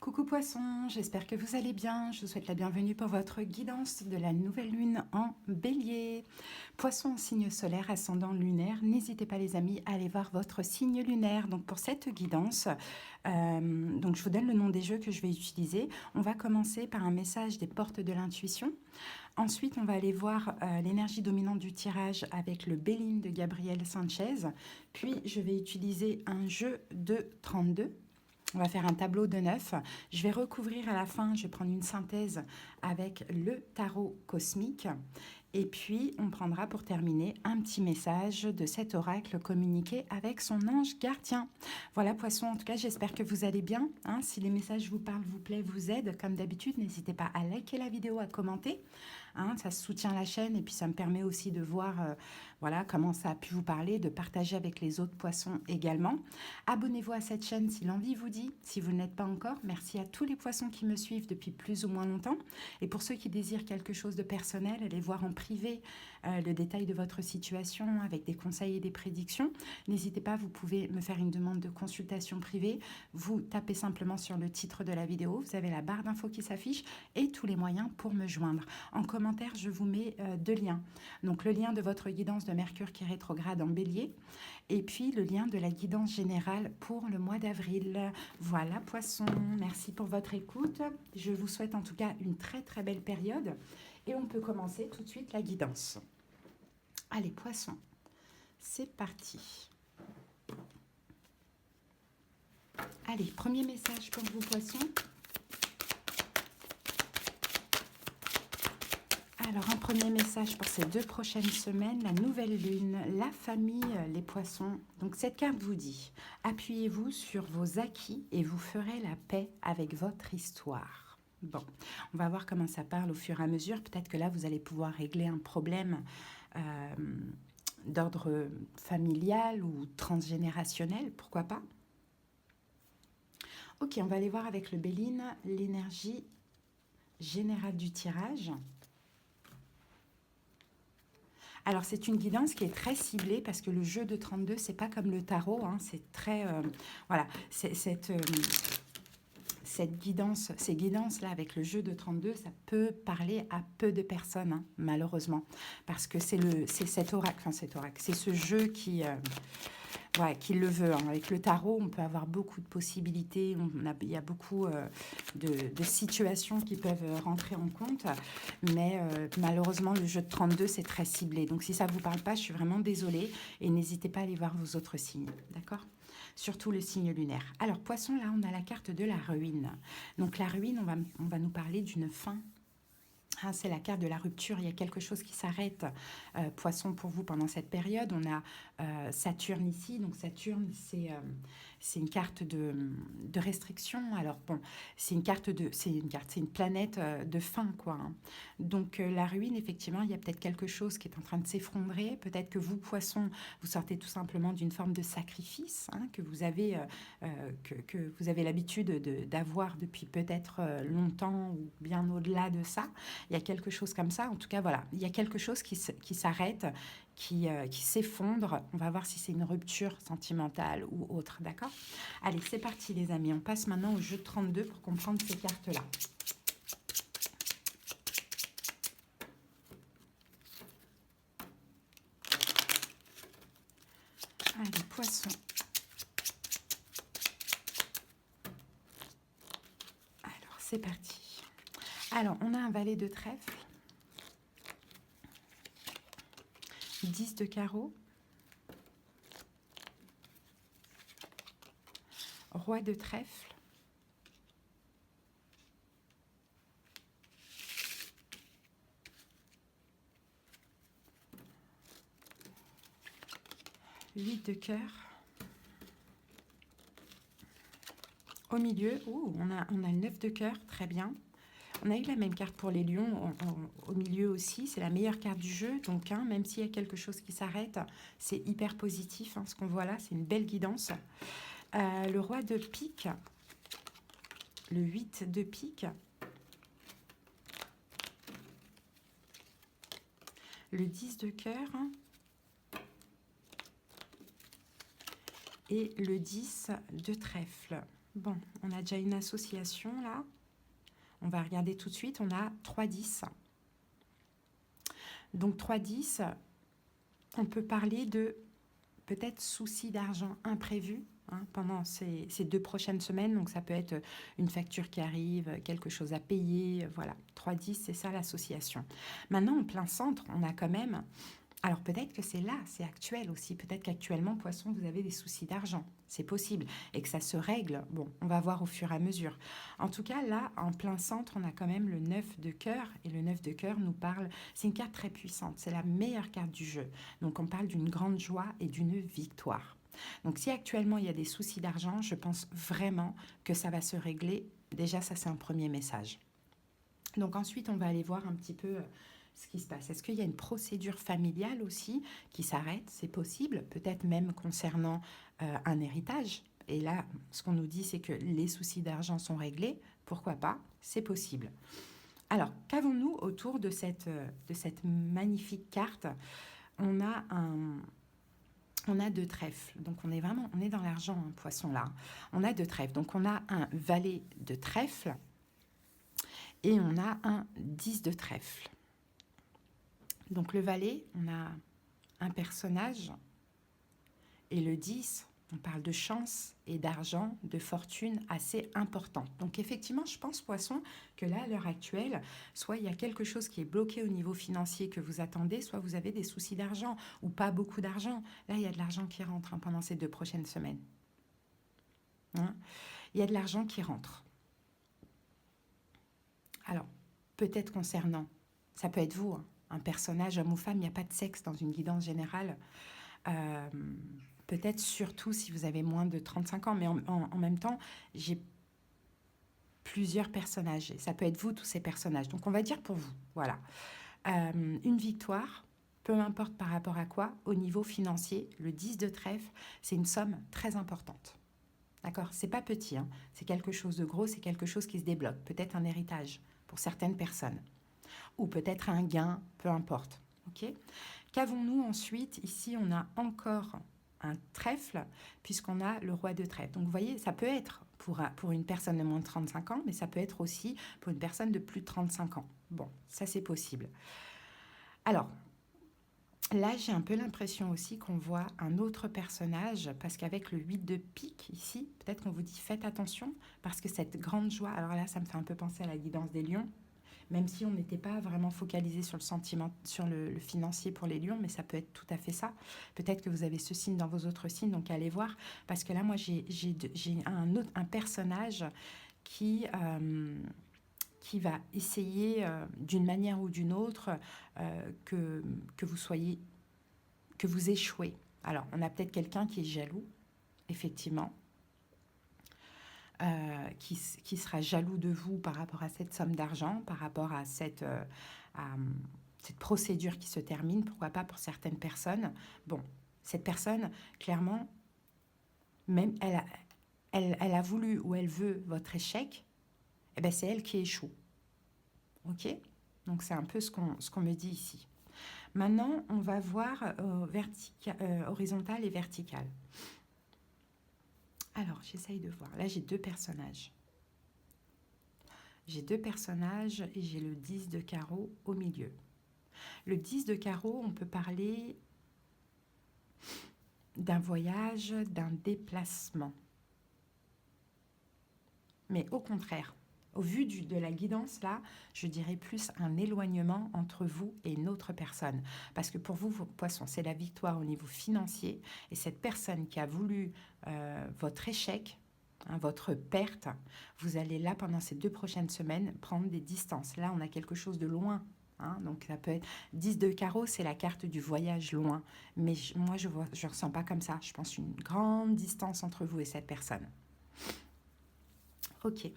Coucou Poisson, j'espère que vous allez bien. Je vous souhaite la bienvenue pour votre guidance de la nouvelle lune en Bélier. Poisson en signe solaire, ascendant lunaire. N'hésitez pas les amis à aller voir votre signe lunaire. Donc pour cette guidance, donc je vous donne le nom des jeux que je vais utiliser. On va commencer par un message des portes de l'intuition. Ensuite, on va aller voir l'énergie dominante du tirage avec le Béline de Gabriel Sanchez. Puis je vais utiliser un jeu de 32. On va faire un tableau de 9. Je vais recouvrir à la fin, je vais prendre une synthèse avec le tarot cosmique. Et puis, on prendra pour terminer un petit message de cet oracle communiqué avec son ange gardien. Voilà, Poisson, en tout cas, j'espère que vous allez bien. Si les messages vous parlent, vous plaisent, vous aident, comme d'habitude, n'hésitez pas à liker la vidéo, à commenter. Ça soutient la chaîne et puis ça me permet aussi de voir voilà, comment ça a pu vous parler, de partager avec les autres poissons également. Abonnez-vous à cette chaîne si l'envie vous dit, si vous n'êtes pas encore. Merci à tous les poissons qui me suivent depuis plus ou moins longtemps. Et pour ceux qui désirent quelque chose de personnel, allez voir en privé le détail de votre situation avec des conseils et des prédictions. N'hésitez pas, vous pouvez me faire une demande de consultation privée. Vous tapez simplement sur le titre de la vidéo, vous avez la barre d'infos qui s'affiche et tous les moyens pour me joindre. En commentaire, je vous mets deux liens. Donc le lien de votre guidance de Mercure qui est rétrograde en Bélier et puis le lien de la guidance générale pour le mois d'avril. Voilà, Poisson, merci pour votre écoute. Je vous souhaite en tout cas une très très belle période et on peut commencer tout de suite la guidance. Allez, Poisson, c'est parti. Allez, premier message pour vous, Poissons. Alors, un premier message pour ces 2 prochaines semaines, la nouvelle lune, la famille, les poissons. Donc, cette carte vous dit, appuyez-vous sur vos acquis et vous ferez la paix avec votre histoire. Bon, on va voir comment ça parle au fur et à mesure. Peut-être que là, vous allez pouvoir régler un problème d'ordre familial ou transgénérationnel, pourquoi pas. Ok, on va aller voir avec le Béline l'énergie générale du tirage. Alors, c'est une guidance qui est très ciblée parce que le jeu de 32, c'est pas comme le tarot, c'est très... voilà, cette guidance, ces guidances-là avec le jeu de 32, ça peut parler à peu de personnes, malheureusement. Parce que c'est cet oracle, c'est ce jeu qui... ouais, qui le veut. Avec le tarot, on peut avoir beaucoup de possibilités, il y a beaucoup de situations qui peuvent rentrer en compte, mais malheureusement, le jeu de 32, c'est très ciblé. Donc, si ça ne vous parle pas, je suis vraiment désolée et n'hésitez pas à aller voir vos autres signes, d'accord ? Surtout le signe lunaire. Alors, Poisson, là, on a la carte de la ruine. Donc, la ruine, on va nous parler d'une fin. C'est la carte de la rupture, il y a quelque chose qui s'arrête, Poisson, pour vous pendant cette période. On a Saturne ici, donc Saturne, c'est une carte de restriction. Alors bon, c'est une planète de fin, quoi. Donc la ruine, effectivement, il y a peut-être quelque chose qui est en train de s'effondrer. Peut-être que vous, Poisson, vous sortez tout simplement d'une forme de sacrifice que vous avez l'habitude d'avoir depuis peut-être longtemps ou bien au-delà de ça. Il y a quelque chose comme ça. En tout cas, voilà, il y a quelque chose qui s'arrête, qui s'effondre. On va voir si c'est une rupture sentimentale ou autre, d'accord ? Allez, c'est parti, les amis. On passe maintenant au jeu de 32 pour comprendre ces cartes-là. Allez, Poisson. Alors, c'est parti. Alors, on a un valet de trèfle, 10 de carreau, roi de trèfle, huit de cœur. Au milieu, on a 9 de cœur, très bien. On a eu la même carte pour les lions, au milieu aussi, c'est la meilleure carte du jeu. Donc, même s'il y a quelque chose qui s'arrête, c'est hyper positif. Ce qu'on voit là, c'est une belle guidance. Le roi de pique, le 8 de pique, le 10 de cœur et le 10 de trèfle. Bon, on a déjà une association là. On va regarder tout de suite. On a 3-10. Donc 3-10, on peut parler de peut-être soucis d'argent imprévus pendant ces 2 prochaines semaines. Donc ça peut être une facture qui arrive, quelque chose à payer. Voilà, 3-10, c'est ça l'association. Maintenant, en plein centre, on a quand même... Alors peut-être que c'est là, c'est actuel aussi. Peut-être qu'actuellement, Poisson, vous avez des soucis d'argent. C'est possible. Et que ça se règle. Bon, on va voir au fur et à mesure. En tout cas, là, en plein centre, on a quand même le 9 de cœur. Et le 9 de cœur nous parle... C'est une carte très puissante. C'est la meilleure carte du jeu. Donc on parle d'une grande joie et d'une victoire. Donc si actuellement, il y a des soucis d'argent, je pense vraiment que ça va se régler. Déjà, ça, c'est un premier message. Donc ensuite, on va aller voir un petit peu ce qui se passe. Est-ce qu'il y a une procédure familiale aussi qui s'arrête? C'est possible, peut-être même concernant un héritage. Et là, ce qu'on nous dit, c'est que les soucis d'argent sont réglés. Pourquoi pas? C'est possible. Alors, qu'avons-nous autour de cette magnifique carte? On a 2 trèfles. Donc, on est dans l'argent, Poisson, là. On a 2 trèfles. Donc, on a un valet de trèfle et on a un 10 de trèfle. Donc le valet, on a un personnage, et le 10, on parle de chance et d'argent, de fortune assez important. Donc effectivement, je pense, Poisson, que là, à l'heure actuelle, soit il y a quelque chose qui est bloqué au niveau financier que vous attendez, soit vous avez des soucis d'argent ou pas beaucoup d'argent. Là, il y a de l'argent qui rentre pendant ces 2 prochaines semaines. Il y a de l'argent qui rentre. Alors, peut-être concernant, ça peut être vous, un personnage, homme ou femme, il n'y a pas de sexe dans une guidance générale. Peut-être surtout si vous avez moins de 35 ans, mais en même temps, j'ai plusieurs personnages. Ça peut être vous, tous ces personnages. Donc, on va dire pour vous, voilà. Une victoire, peu importe par rapport à quoi, au niveau financier, le 10 de trèfle, c'est une somme très importante. D'accord? C'est pas petit, c'est quelque chose de gros, c'est quelque chose qui se débloque. Peut-être un héritage pour certaines personnes. Ou peut-être un gain, peu importe. Ok? Qu'avons-nous ensuite? Ici, on a encore un trèfle, puisqu'on a le roi de trèfle. Donc, vous voyez, ça peut être pour une personne de moins de 35 ans, mais ça peut être aussi pour une personne de plus de 35 ans. Bon, ça, c'est possible. Alors, là, j'ai un peu l'impression aussi qu'on voit un autre personnage, parce qu'avec le 8 de pique, ici, peut-être qu'on vous dit faites attention, parce que cette grande joie, alors là, ça me fait un peu penser à la guidance des lions, même si on n'était pas vraiment focalisé sur le sentiment, sur le financier pour les lions, mais ça peut être tout à fait ça. Peut-être que vous avez ce signe dans vos autres signes, donc allez voir, parce que là, moi, j'ai un personnage qui va essayer d'une manière ou d'une autre que vous échouez. Alors, on a peut-être quelqu'un qui est jaloux, effectivement, qui sera jaloux de vous par rapport à cette somme d'argent, par rapport à cette procédure qui se termine, pourquoi pas pour certaines personnes. Bon, cette personne, clairement, même elle a voulu ou elle veut votre échec, eh ben c'est elle qui échoue. Ok? Donc c'est un peu ce qu'on me dit ici. Maintenant, on va voir horizontal et vertical. Alors, j'essaye de voir. Là, j'ai 2 personnages. J'ai 2 personnages et j'ai le 10 de carreau au milieu. Le 10 de carreau, on peut parler d'un voyage, d'un déplacement. Mais au contraire, au vu de la guidance, là, je dirais plus un éloignement entre vous et une autre personne. Parce que pour vous, vos poissons, c'est la victoire au niveau financier. Et cette personne qui a voulu votre échec, votre perte, vous allez là, pendant ces 2 prochaines semaines, prendre des distances. Là, on a quelque chose de loin. Donc ça peut être 10 de carreau, c'est la carte du voyage loin. Mais moi, je ne ressens pas comme ça. Je pense une grande distance entre vous et cette personne. Ok.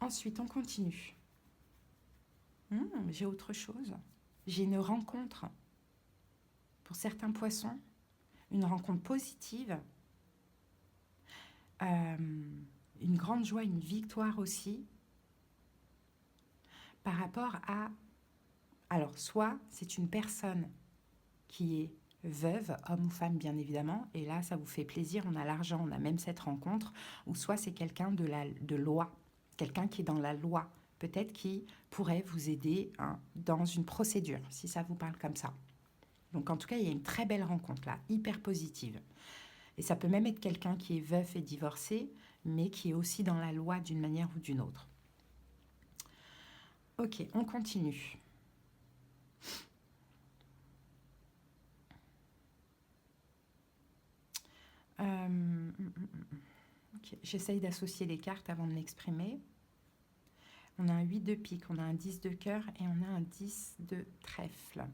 Ensuite, on continue. J'ai autre chose. J'ai une rencontre. Pour certains poissons, une rencontre positive. Une grande joie, une victoire aussi. Par rapport à... Alors, soit c'est une personne qui est veuve, homme ou femme bien évidemment, et là ça vous fait plaisir, on a l'argent, on a même cette rencontre, ou soit c'est quelqu'un de loi, quelqu'un qui est dans la loi, peut-être qui pourrait vous aider hein, dans une procédure, si ça vous parle comme ça. Donc en tout cas, il y a une très belle rencontre là, hyper positive. Et ça peut même être quelqu'un qui est veuf et divorcé, mais qui est aussi dans la loi d'une manière ou d'une autre. Ok, on continue. Okay. J'essaye d'associer les cartes avant de m'exprimer. On a un 8 de pique, on a un 10 de cœur et on a un 10 de trèfle.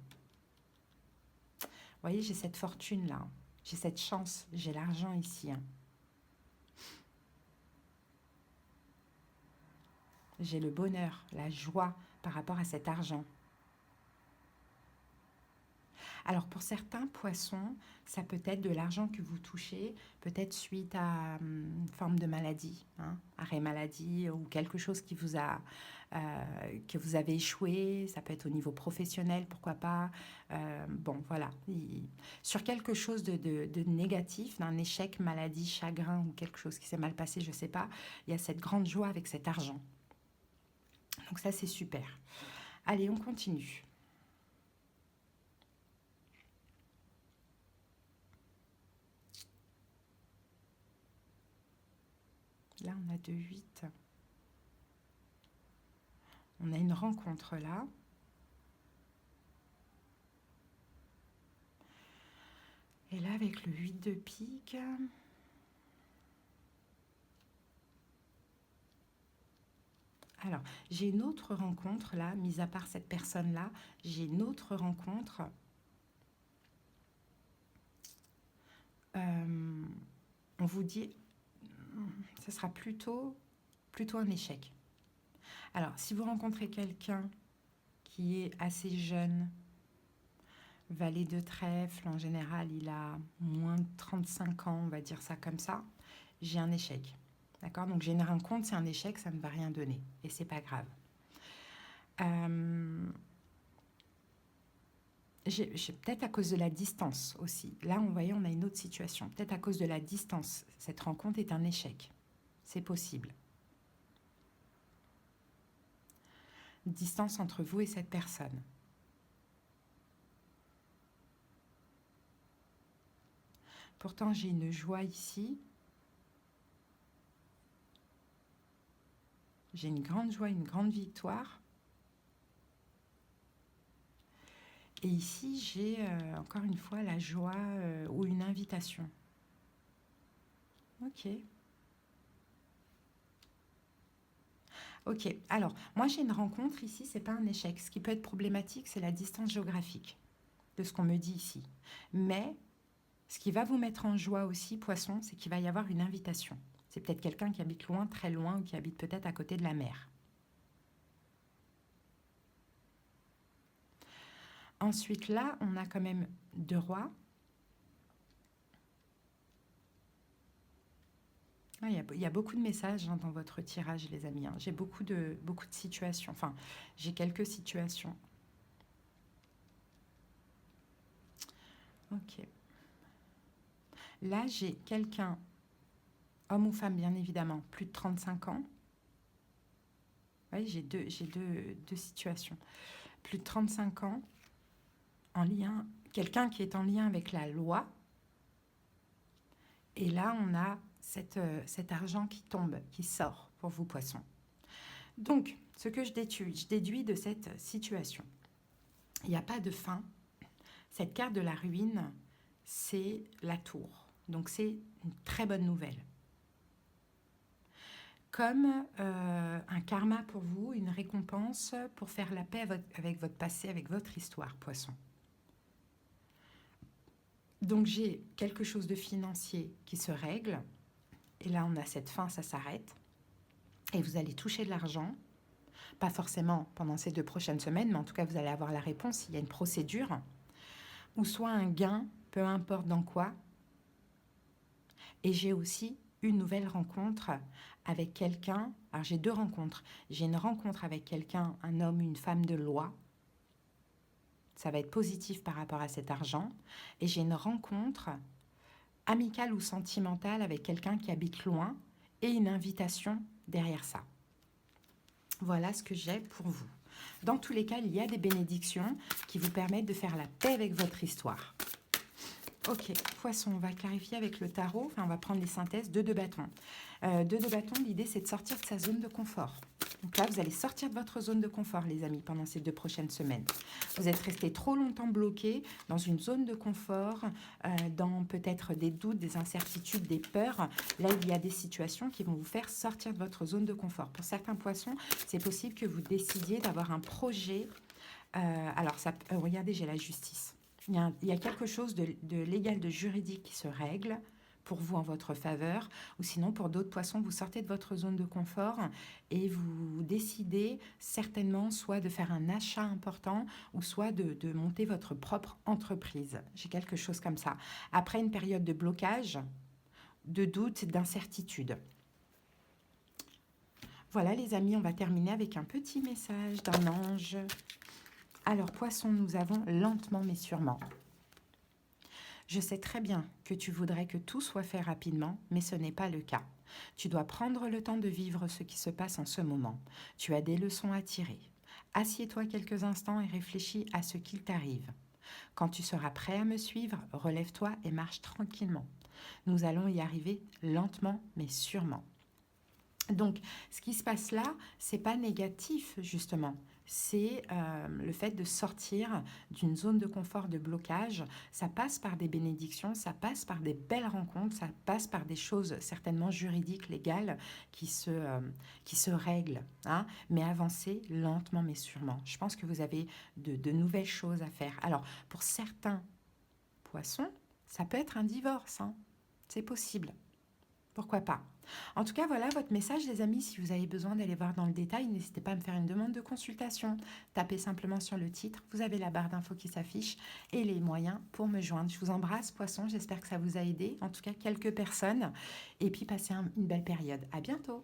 Vous voyez, j'ai cette fortune-là. J'ai cette chance. J'ai l'argent ici. J'ai le bonheur, la joie par rapport à cet argent. Alors pour certains poissons, ça peut être de l'argent que vous touchez, peut-être suite à une forme de maladie, hein, arrêt maladie ou quelque chose qui vous a, que vous avez échoué, ça peut être au niveau professionnel, pourquoi pas. Bon voilà, sur quelque chose de négatif, d'un échec, maladie, chagrin ou quelque chose qui s'est mal passé, je ne sais pas, il y a cette grande joie avec cet argent. Donc ça c'est super. Allez, on continue. Là, on a 2-8. On a une rencontre là. Et là, avec le 8 de pique, alors, j'ai une autre rencontre là, mis à part cette personne-là, j'ai une autre rencontre. On vous dit, ce sera plutôt un échec. Alors, si vous rencontrez quelqu'un qui est assez jeune, valet de trèfle, en général, il a moins de 35 ans, on va dire ça comme ça, j'ai un échec. D'accord? Donc, j'ai une rencontre, c'est un échec, ça ne va rien donner. Et c'est pas grave. Peut-être à cause de la distance aussi. Là, on voyait, on a une autre situation. Peut-être à cause de la distance. Cette rencontre est un échec. C'est possible. Distance entre vous et cette personne. Pourtant, j'ai une joie ici. J'ai une grande joie, une grande victoire. Et ici, j'ai encore une fois la joie ou une invitation. Ok. Ok, alors, moi j'ai une rencontre ici, c'est pas un échec. Ce qui peut être problématique, c'est la distance géographique de ce qu'on me dit ici. Mais ce qui va vous mettre en joie aussi, poisson, c'est qu'il va y avoir une invitation. C'est peut-être quelqu'un qui habite loin, très loin, ou qui habite peut-être à côté de la mer. Ensuite, là, on a quand même 2 rois. Ah, il y a beaucoup de messages hein, dans votre tirage, les amis. Hein. J'ai beaucoup de situations. Enfin, j'ai quelques situations. Ok. Là, j'ai quelqu'un, homme ou femme, bien évidemment, plus de 35 ans. Oui, j'ai deux situations. Plus de 35 ans, en lien, quelqu'un qui est en lien avec la loi. Et là, on a cet argent qui tombe, qui sort pour vous, poissons. Donc, ce que je déduis de cette situation, il n'y a pas de fin. Cette carte de la ruine, c'est la tour. Donc, c'est une très bonne nouvelle. Comme un karma pour vous, une récompense pour faire la paix avec votre passé, avec votre histoire, poisson. Donc j'ai quelque chose de financier qui se règle, et là on a cette fin, ça s'arrête, et vous allez toucher de l'argent, pas forcément pendant ces 2 prochaines semaines, mais en tout cas vous allez avoir la réponse, il y a une procédure, ou soit un gain, peu importe dans quoi, et j'ai aussi une nouvelle rencontre avec quelqu'un, alors j'ai 2 rencontres, j'ai une rencontre avec quelqu'un, un homme, une femme de loi, Ça va être positif par rapport à cet argent. Et j'ai une rencontre amicale ou sentimentale avec quelqu'un qui habite loin et une invitation derrière ça. Voilà ce que j'ai pour vous. Dans tous les cas, il y a des bénédictions qui vous permettent de faire la paix avec votre histoire. Ok, poisson, on va clarifier avec le tarot. Enfin, on va prendre les synthèses de 2 bâtons. De 2 bâtons, l'idée, c'est de sortir de sa zone de confort. Donc là, vous allez sortir de votre zone de confort, les amis, pendant ces 2 prochaines semaines. Vous êtes resté trop longtemps bloqué dans une zone de confort, dans peut-être des doutes, des incertitudes, des peurs. Là, il y a des situations qui vont vous faire sortir de votre zone de confort. Pour certains poissons, c'est possible que vous décidiez d'avoir un projet. Alors, regardez, j'ai la justice. Il y a quelque chose de légal, de juridique qui se règle pour vous en votre faveur, ou sinon pour d'autres poissons, vous sortez de votre zone de confort et vous décidez certainement soit de faire un achat important ou soit de monter votre propre entreprise. J'ai quelque chose comme ça. Après une période de blocage, de doute, d'incertitude. Voilà les amis, on va terminer avec un petit message d'un ange. Alors poisson, nous avons lentement mais sûrement. Je sais très bien que tu voudrais que tout soit fait rapidement, mais ce n'est pas le cas. Tu dois prendre le temps de vivre ce qui se passe en ce moment. Tu as des leçons à tirer. Assieds-toi quelques instants et réfléchis à ce qu'il t'arrive. Quand tu seras prêt à me suivre, relève-toi et marche tranquillement. Nous allons y arriver lentement mais sûrement. Donc, ce qui se passe là, c'est pas négatif justement. C'est le fait de sortir d'une zone de confort, de blocage. Ça passe par des bénédictions, ça passe par des belles rencontres, ça passe par des choses certainement juridiques, légales qui se règlent. Hein, mais avancez lentement mais sûrement. Je pense que vous avez de nouvelles choses à faire. Alors, pour certains poissons, ça peut être un divorce. Hein, c'est possible. Pourquoi pas? En tout cas, voilà votre message, les amis. Si vous avez besoin d'aller voir dans le détail, n'hésitez pas à me faire une demande de consultation. Tapez simplement sur le titre, vous avez la barre d'infos qui s'affiche et les moyens pour me joindre. Je vous embrasse, poisson. J'espère que ça vous a aidé, en tout cas quelques personnes. Et puis, passez une belle période. À bientôt.